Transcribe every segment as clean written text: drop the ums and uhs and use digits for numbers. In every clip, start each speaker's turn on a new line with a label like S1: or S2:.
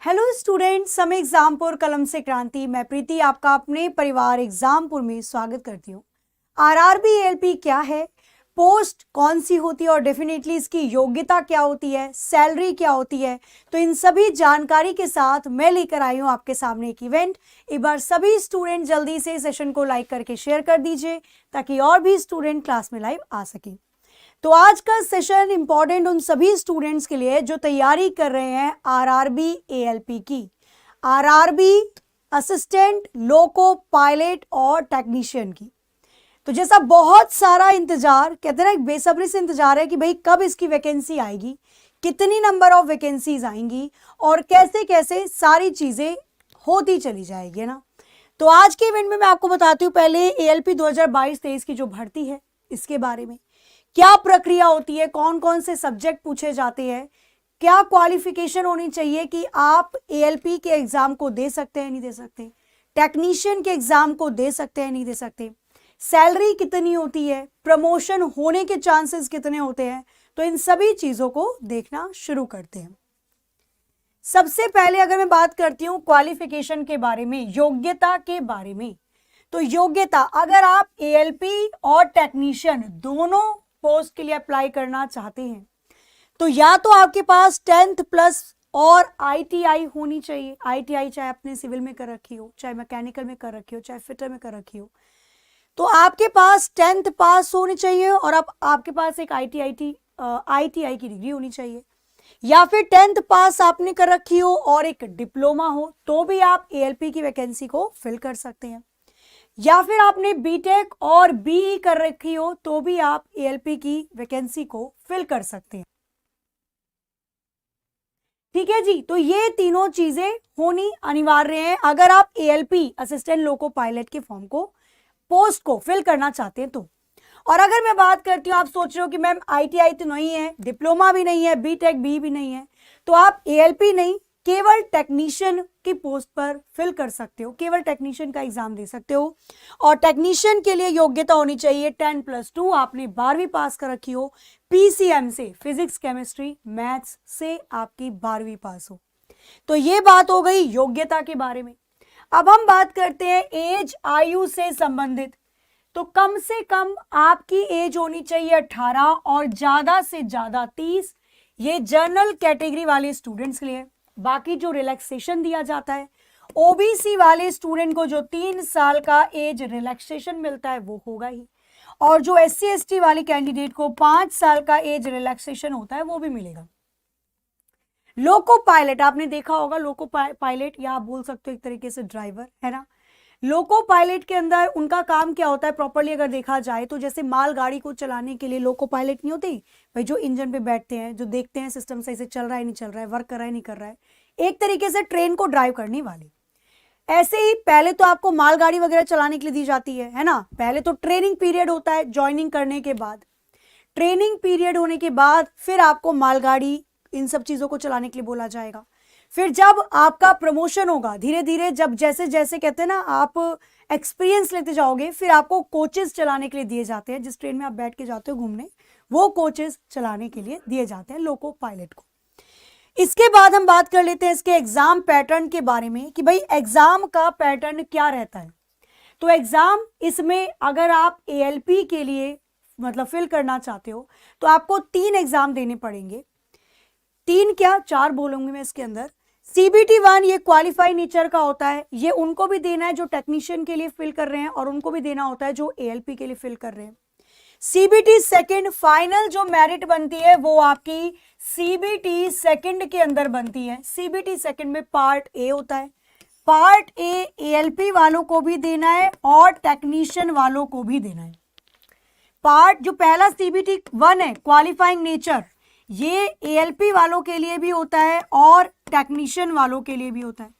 S1: Hello students, समय एग्जामपुर कलम से क्रांति। मैं प्रीति आपका अपने परिवार एग्जामपुर में स्वागत करती हूँ। आरआरबी एएलपी क्या है, पोस्ट कौन सी होती है और डेफिनेटली इसकी योग्यता क्या होती है, सैलरी क्या होती है, तो इन सभी जानकारी के साथ मैं लेकर आई हूँ आपके सामने एक इवेंट। एक बार सभी स्टूडेंट जल्दी से सेशन को लाइक करके शेयर कर दीजिए ताकि और भी स्टूडेंट क्लास में लाइव आ सके। तो आज का सेशन इंपॉर्टेंट उन सभी स्टूडेंट्स के लिए जो तैयारी कर रहे हैं आरआरबी एएलपी की, आरआरबी असिस्टेंट, लोको पायलट और टेक्नीशियन की। तो जैसा बहुत सारा इंतजार, कहते हैं बेसब्री से इंतजार है कि भाई कब इसकी वैकेंसी आएगी, कितनी नंबर ऑफ वैकेंसीज आएंगी और कैसे कैसे सारी चीजें होती चली जाएगी, है ना। तो आज के इवेंट में मैं आपको बताती हूँ पहले एएलपी 2022-23 की जो भर्ती है इसके बारे में, क्या प्रक्रिया होती है, कौन कौन से सब्जेक्ट पूछे जाते हैं, क्या क्वालिफिकेशन होनी चाहिए कि आप एएलपी के एग्जाम को दे सकते हैं नहीं दे सकते, टेक्नीशियन के एग्जाम को दे सकते हैं नहीं दे सकते, सैलरी कितनी होती है, प्रमोशन होने के चांसेस कितने होते हैं। तो इन सभी चीजों को देखना शुरू करते हैं। सबसे पहले अगर मैं बात करती हूँ क्वालिफिकेशन के बारे में, योग्यता के बारे में, तो योग्यता अगर आप एएलपी और टेक्नीशियन दोनों पोस्ट के लिए अप्लाई करना चाहते हैं तो या तो आपके पास 10th प्लस और आईटीआई होनी चाहिए। आईटीआई चाहे आपने सिविल में कर रखी हो, चाहे मैकेनिकल में कर रखी हो, चाहे फिटर में कर रखी हो, तो आपके पास 10th पास होनी चाहिए और आपके पास एक आईटीआई की डिग्री होनी चाहिए। या फिर 10th पास आपने कर रखी हो और एक डिप्लोमा हो तो भी आप एएलपी की वैकेंसी को फिल कर सकते हैं। या फिर आपने बीटेक और बीई कर रखी हो तो भी आप एएलपी की वैकेंसी को फिल कर सकते हैं। ठीक है जी, तो ये तीनों चीजें होनी अनिवार्य है अगर आप एएलपी असिस्टेंट लोको पायलट के फॉर्म को, पोस्ट को फिल करना चाहते हैं तो। और अगर मैं बात करती हूँ, आप सोच रहे हो कि मैम आईटीआई तो नहीं है, डिप्लोमा भी नहीं है, बीटेक बी भी नहीं है, तो आप एएलपी नहीं केवल टेक्नीशियन की पोस्ट पर फिल कर सकते हो, केवल टेक्नीशियन का एग्जाम दे सकते हो। और टेक्नीशियन के लिए योग्यता होनी चाहिए 10+2, आपने 12वीं पास कर रखी हो, पीसीएम से, फिजिक्स केमिस्ट्री मैथ्स से आपकी 12वीं पास हो। तो ये बात हो गई योग्यता के बारे में। अब हम बात करते हैं एज, आयु से संबंधित। तो कम से कम आपकी एज होनी चाहिए 18 और ज्यादा से ज्यादा 30। ये जनरल कैटेगरी वाले स्टूडेंट्स के लिए। बाकी जो रिलैक्सेशन दिया जाता है ओबीसी वाले स्टूडेंट को जो 3 साल का एज रिलैक्सेशन मिलता है वो होगा ही, और जो एससी एसटी वाले कैंडिडेट को 5 साल का एज रिलैक्सेशन होता है वो भी मिलेगा। लोको पायलट आपने देखा होगा, लोको पायलट या आप बोल सकते हो एक तरीके से ड्राइवर, है ना। लोको पायलट के अंदर उनका काम क्या होता है प्रॉपर्ली अगर देखा जाए तो, जैसे माल गाड़ी को चलाने के लिए लोको पायलट नहीं होते भाई, जो इंजन पे बैठते हैं, जो देखते हैं सिस्टम सही से चल रहा है नहीं चल रहा है, वर्क कर रहा है नहीं कर रहा है, एक तरीके से ट्रेन को ड्राइव करने वाले। ऐसे ही पहले तो आपको मालगाड़ी वगैरह चलाने के लिए दी जाती है ना। पहले तो ट्रेनिंग पीरियड होता है, ज्वाइनिंग करने के बाद ट्रेनिंग पीरियड होने के बाद फिर आपको मालगाड़ी इन सब चीजों को चलाने के लिए बोला जाएगा। फिर जब आपका प्रमोशन होगा धीरे धीरे, जब जैसे जैसे कहते हैं ना आप एक्सपीरियंस लेते जाओगे, फिर आपको कोचेस चलाने के लिए दिए जाते हैं। जिस ट्रेन में आप बैठ के जाते हो घूमने, वो कोचेस चलाने के लिए दिए जाते हैं लोको पायलट को। इसके बाद हम बात कर लेते हैं इसके एग्जाम पैटर्न के बारे में कि भाई एग्जाम का पैटर्न क्या रहता है। तो एग्जाम इसमें अगर आप एएलपी के लिए मतलब फिल करना चाहते हो तो आपको 3 एग्जाम देने पड़ेंगे। 3 क्या 4 बोलूंगी मैं इसके अंदर। CBT 1 ये क्वालिफाई नेचर का होता है, ये उनको भी देना है जो टेक्नीशियन के लिए फिल कर रहे हैं और उनको भी देना होता है जो एएलपी के लिए फिल कर रहे हैं। CBT 2 फाइनल जो मेरिट बनती है वो आपकी CBT 2 के अंदर बनती है। CBT 2 में पार्ट ए होता है। पार्ट ए एएलपी वालों को भी देना है और टेक्नीशियन वालों को भी देना है। पार्ट जो पहला CBT 1 है क्वालिफाइंग नेचर, ये एएलपी वालों के लिए भी होता है और टेक्नीशियन वालों के लिए भी होता है।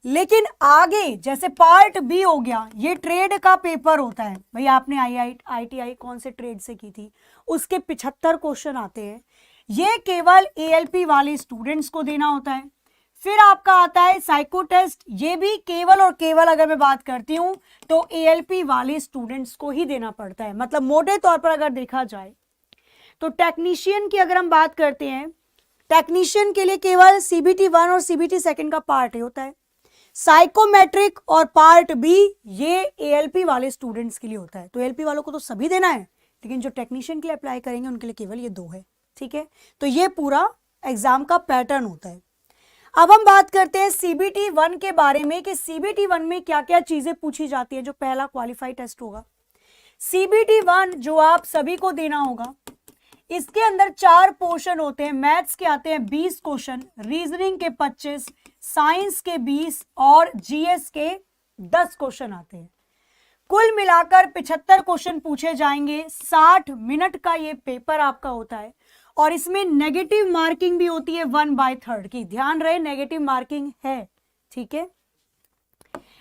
S1: लेकिन आगे जैसे पार्ट बी हो गया, ये ट्रेड का पेपर होता है भाई, आपने आईटीआई कौन से ट्रेड से की थी, उसके 75 क्वेश्चन आते हैं। ये केवल एएलपी वाले स्टूडेंट्स को देना होता है। फिर आपका आता है साइको टेस्ट, ये भी केवल और केवल अगर मैं बात करती हूं तो एएलपी वाले स्टूडेंट्स को ही देना पड़ता है। मतलब मोटे तौर पर अगर देखा जाए तो टेक्नीशियन की अगर हम बात करते हैं टेक्नीशियन के लिए केवल CBT 1 और CBT 2 का पार्ट ए होता है। साइकोमेट्रिक और पार्ट बी ये ALP वाले स्टूडेंट्स के लिए होता है। तो ALP वालों को तो सभी देना है, लेकिन जो टेक्नीशियन के लिए अप्लाई करेंगे उनके लिए केवल ये 2 है। ठीक है, तो ये पूरा एग्जाम का पैटर्न होता है। अब हम बात करते हैं CBT 1 के बारे में कि CBT 1 में क्या क्या चीजें पूछी जाती है, जो पहला क्वालिफाइड टेस्ट होगा। CBT 1 जो आप सभी को देना होगा, इसके अंदर 4 पोर्शन होते हैं। मैथ्स के आते हैं 20 क्वेश्चन, रीजनिंग के 25, साइंस के 20 और GS के 10 क्वेश्चन आते हैं। कुल मिलाकर 75 क्वेश्चन पूछे जाएंगे। 60 मिनट का ये पेपर आपका होता है और इसमें नेगेटिव मार्किंग भी होती है 1/3 की। ध्यान रहे, नेगेटिव मार्किंग है। ठीक है,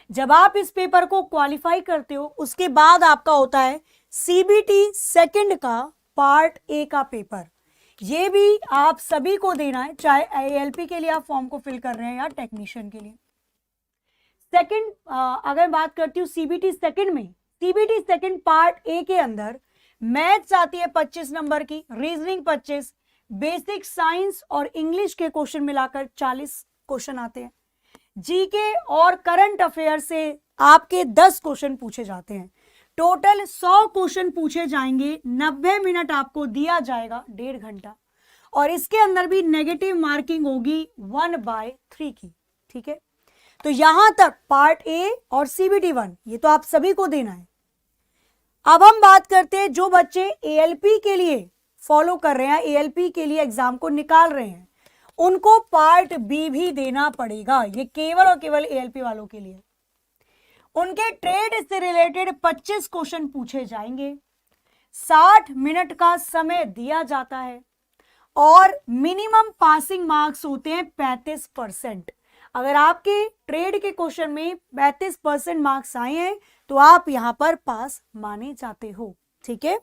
S1: जब आप इस पेपर को क्वालिफाई करते हो उसके बाद आपका होता है CBT 2 का पार्ट ए का पेपर। ये भी आप सभी को देना है, चाहे ALP के लिए आप फॉर्म को फिल कर रहे हैं या टेक्नीशियन के लिए। सेकंड, अगर बात करती हूँ CBT 2 में, CBT 2 पार्ट ए के अंदर मैथ्स आती है 25 नंबर की, रीजनिंग 25, बेसिक साइंस और इंग्लिश के क्वेश्चन मिलाकर 40 क्वेश्चन आते हैं। जीके और करंट अफेयर से आपके 10 क्वेश्चन पूछे जाते हैं। टोटल 100 क्वेश्चन पूछे जाएंगे। 90 मिनट आपको दिया जाएगा, 1.5 घंटा, और इसके अंदर भी नेगेटिव मार्किंग होगी 1/3 की। ठीक है, तो यहां तक पार्ट ए और CBT 1 ये तो आप सभी को देना है। अब हम बात करते हैं जो बच्चे ALP के लिए फॉलो कर रहे हैं, ALP के लिए एग्जाम को निकाल रहे हैं, उनको पार्ट बी भी देना पड़ेगा। ये केवल और केवल ALP वालों के लिए। उनके ट्रेड से रिलेटेड 25 क्वेश्चन पूछे जाएंगे। 60 मिनट का समय दिया जाता है और मिनिमम पासिंग मार्क्स होते हैं 35%। अगर आपके ट्रेड के क्वेश्चन में 35% मार्क्स आए हैं तो आप यहां पर पास माने जाते हो। ठीक है,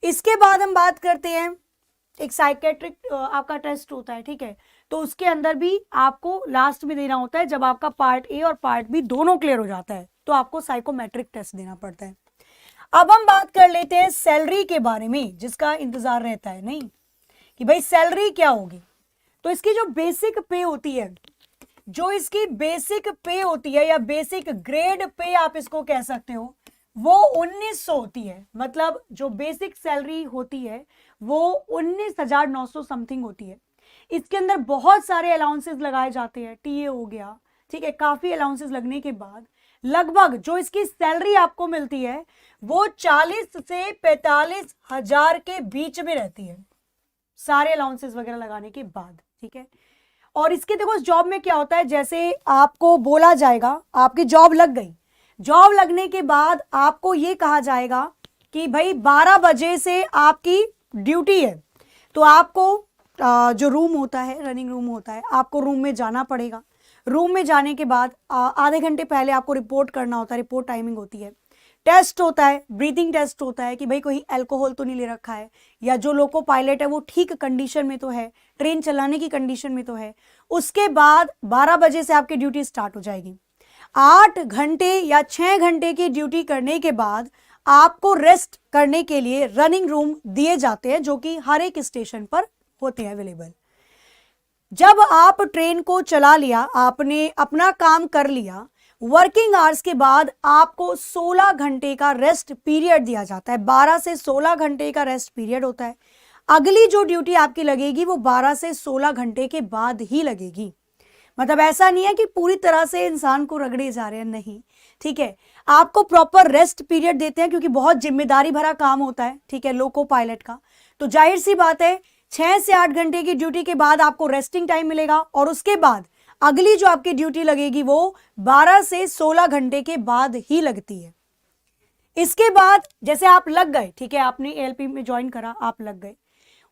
S1: इसके बाद हम बात करते हैं एक साइकेट्रिक आपका टेस्ट होता है। ठीक है, तो उसके अंदर भी आपको लास्ट में देना होता है। जब आपका पार्ट ए और पार्ट बी दोनों क्लियर हो जाता है तो आपको साइकोमेट्रिक टेस्ट देना पड़ता है। अब हम बात कर लेते हैं सैलरी के बारे में, जिसका इंतजार रहता है नहीं कि भाई सैलरी क्या होगी। तो इसकी जो बेसिक पे होती है, या बेसिक ग्रेड पे आप इसको कह सकते हो, वो 1900 होती है। मतलब जो बेसिक सैलरी होती है वो 19,900 समथिंग होती है। इसके अंदर बहुत सारे अलाउंसेस लगाए जाते हैं, टीए हो गया, ठीक है, काफी अलाउंसेस लगने के बाद लगभग जो इसकी सैलरी आपको मिलती है वो 40 से 45 हजार के बीच में रहती है, सारे अलाउंसेस वगैरह लगाने के बाद। ठीक है, और इसके देखो जॉब में क्या होता है, जैसे आपको बोला जाएगा आपकी जॉब लग गई, जॉब लगने के बाद आपको ये कहा जाएगा कि भाई 12 बजे से आपकी ड्यूटी है, तो आपको जो रूम होता है, रनिंग रूम होता है, आपको रूम में जाना पड़ेगा। रूम में जाने के बाद आधे घंटे पहले आपको रिपोर्ट करना होता है, रिपोर्ट टाइमिंग होती है। टेस्ट होता है, ब्रीदिंग टेस्ट होता है कि भाई कोई अल्कोहल तो नहीं ले रखा है, या जो लोको पायलट है वो ठीक कंडीशन में तो है, ट्रेन चलाने की कंडीशन में तो है। उसके बाद 12 बजे से आपकी ड्यूटी स्टार्ट हो जाएगी। 8 घंटे या 6 घंटे की ड्यूटी करने के बाद आपको रेस्ट करने के लिए रनिंग रूम दिए जाते हैं, जो कि हर एक स्टेशन पर होते हैं अवेलेबल। जब आप ट्रेन को चला लिया, आपने अपना काम कर लिया, वर्किंग आवर्स के बाद आपको 16 घंटे का रेस्ट पीरियड दिया जाता है। 12 से 16 घंटे का रेस्ट पीरियड होता है। अगली जो ड्यूटी आपकी लगेगी वो 12 से 16 घंटे के बाद ही लगेगी। मतलब ऐसा नहीं है कि पूरी तरह से इंसान को रगड़े जा रहे हैं, नहीं, ठीक है, आपको प्रॉपर रेस्ट पीरियड देते हैं क्योंकि बहुत जिम्मेदारी भरा काम होता है, ठीक है, लोको पायलट का। तो जाहिर सी बात है 6 से 8 घंटे की ड्यूटी के बाद आपको रेस्टिंग टाइम मिलेगा, और उसके बाद अगली जो आपकी ड्यूटी लगेगी वो 12 से 16 घंटे के बाद ही लगती है। इसके बाद जैसे आप लग गए, ठीक है, आपने ALP में ज्वाइन करा, आप लग गए,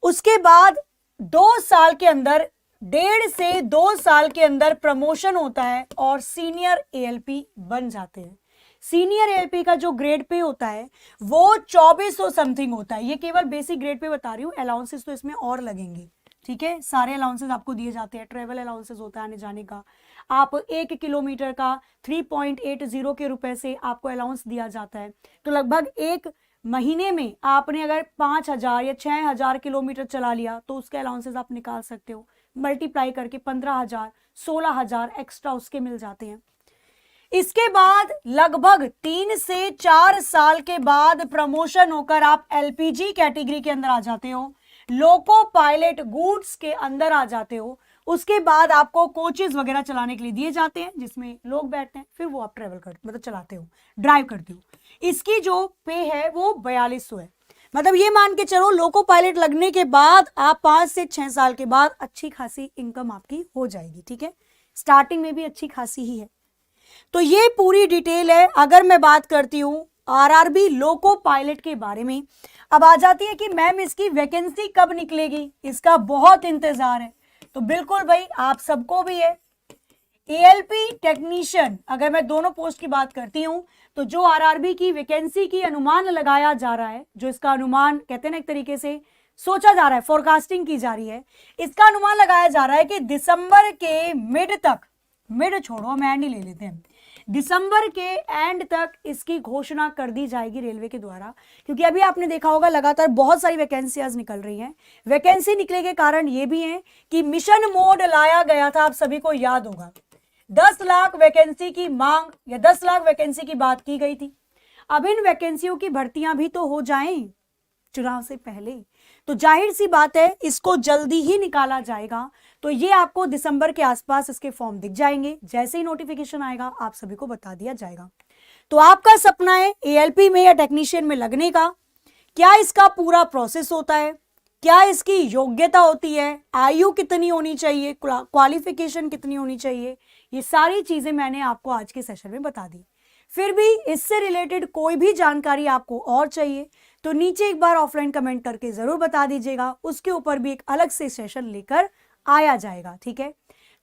S1: उसके बाद 2 साल के अंदर, 1.5 से 2 साल के अंदर प्रमोशन होता है और सीनियर ALP बन जाते हैं। सीनियर ALP का जो ग्रेड पे होता है वो 2400 समथिंग होता है। ये केवल बेसिक ग्रेड पे बता रही हूँ, अलाउंसेस तो इसमें और लगेंगे, ठीक है, सारे अलाउंसेस आपको दिए जाते हैं। ट्रेवल अलाउंसेस होता है आने जाने का, आप 1 किलोमीटर का 3.80 के रुपए से आपको अलाउंस दिया जाता है। तो लगभग एक महीने में आपने अगर 5,000 या 6,000 किलोमीटर चला लिया तो उसके अलाउंसेस आप निकाल सकते हो, मल्टीप्लाई करके 15,000 16,000 एक्स्ट्रा उसके मिल जाते हैं। इसके बाद लगभग 3 से 4 साल के बाद प्रमोशन होकर आप एलपीजी कैटेगरी के अंदर आ जाते हो, लोको पायलट गुड्स के अंदर आ जाते हो। उसके बाद आपको कोचेस वगैरह चलाने के लिए दिए जाते हैं जिसमें लोग बैठते हैं, फिर वो आप ट्रेवल करते मतलब चलाते हो, ड्राइव करते हो। इसकी जो पे है वो 4200 है। मतलब ये मान के चलो लोको पायलट लगने के बाद आप 5 से 6 साल के बाद अच्छी खासी इनकम आपकी हो जाएगी, ठीक है। स्टार्टिंग में भी अच्छी खासी ही है। तो ये पूरी डिटेल है। अगर मैं बात करती हूँ आरआरबी लोको पायलट के बारे में, अब आ जाती है कि मैम इसकी वैकेंसी कब निकलेगी, इसका बहुत इंतजार है। तो बिल्कुल भाई आप सबको भी है। एएलपी टेक्नीशियन, अगर मैं दोनों पोस्ट की बात करती हूं तो जो आरआरबी की वैकेंसी की अनुमान लगाया जा रहा है, जो इसका अनुमान कहते हैं ना एक तरीके से सोचा जा रहा है, फोरकास्टिंग की जा रही है, इसका अनुमान लगाया जा रहा है कि दिसंबर के मिड तक, मिड छोड़ो हम एंड ही ले लेते हैं, दिसंबर के एंड तक इसकी घोषणा कर दी जाएगी रेलवे के द्वारा। क्योंकि अभी आपने देखा होगा लगातार बहुत सारी वैकेंसीज निकल रही हैं। वैकेंसी निकले के कारण ये भी है कि मिशन मोड लाया गया था, आप सभी को याद होगा 10 लाख वैकेंसी की मांग या 10 लाख वैकेंसी की बात की गई थी। अब इन वैकेंसियों की भर्तियां भी तो हो जाएं चुनाव से पहले, तो जाहिर सी बात है इसको जल्दी ही निकाला जाएगा। तो ये आपको दिसंबर के आसपास इसके फॉर्म दिख जाएंगे, जैसे ही नोटिफिकेशन आएगा आप सभी को बता दिया जाएगा। तो आपका सपना है एएलपी में या टेक्नीशियन में लगने का, क्या इसका पूरा प्रोसेस होता है, क्या इसकी योग्यता होती है, आयु कितनी होनी चाहिए, क्वालिफिकेशन कितनी होनी चाहिए, ये सारी चीजें मैंने आपको आज के सेशन में बता दी। फिर भी इससे रिलेटेड कोई भी जानकारी आपको और चाहिए तो नीचे एक बार ऑफलाइन कमेंट करके जरूर बता दीजिएगा, उसके ऊपर भी एक अलग से सेशन लेकर आया जाएगा, ठीक है।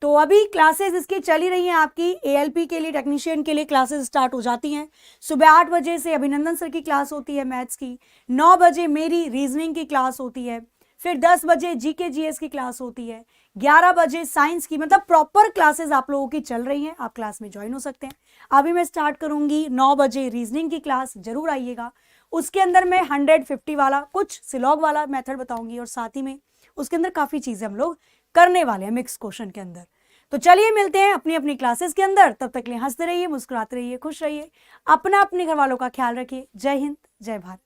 S1: तो अभी क्लासेस इसकी चली रही हैं आपकी, एएलपी के लिए टेक्नीशियन के लिए क्लासेस स्टार्ट हो जाती हैं। सुबह 8 बजे से अभिनंदन सर की क्लास होती है मैथ्स की, 9 बजे मेरी रीजनिंग की क्लास होती है, फिर 10 बजे जीके जीएस की क्लास होती है, 11 बजे साइंस की, मतलब प्रॉपर क्लासेस आप लोगों की चल रही हैं, आप क्लास में ज्वाइन हो सकते हैं। अभी मैं स्टार्ट करूंगी 9 बजे रीजनिंग की क्लास, जरूर आइएगा। उसके अंदर मैं 150 वाला कुछ सिलॉग वाला मेथड बताऊंगी और साथ ही में उसके अंदर काफी चीजें हम लोग करने वाले हैं मिक्स क्वेश्चन के अंदर। तो चलिए मिलते हैं अपनी अपनी क्लासेस के अंदर, तब तक के लिए हंसते रहिए, मुस्कुराते रहिए, खुश रहिए, अपना अपने घर वालों का ख्याल रखिए। जय हिंद, जय भारत।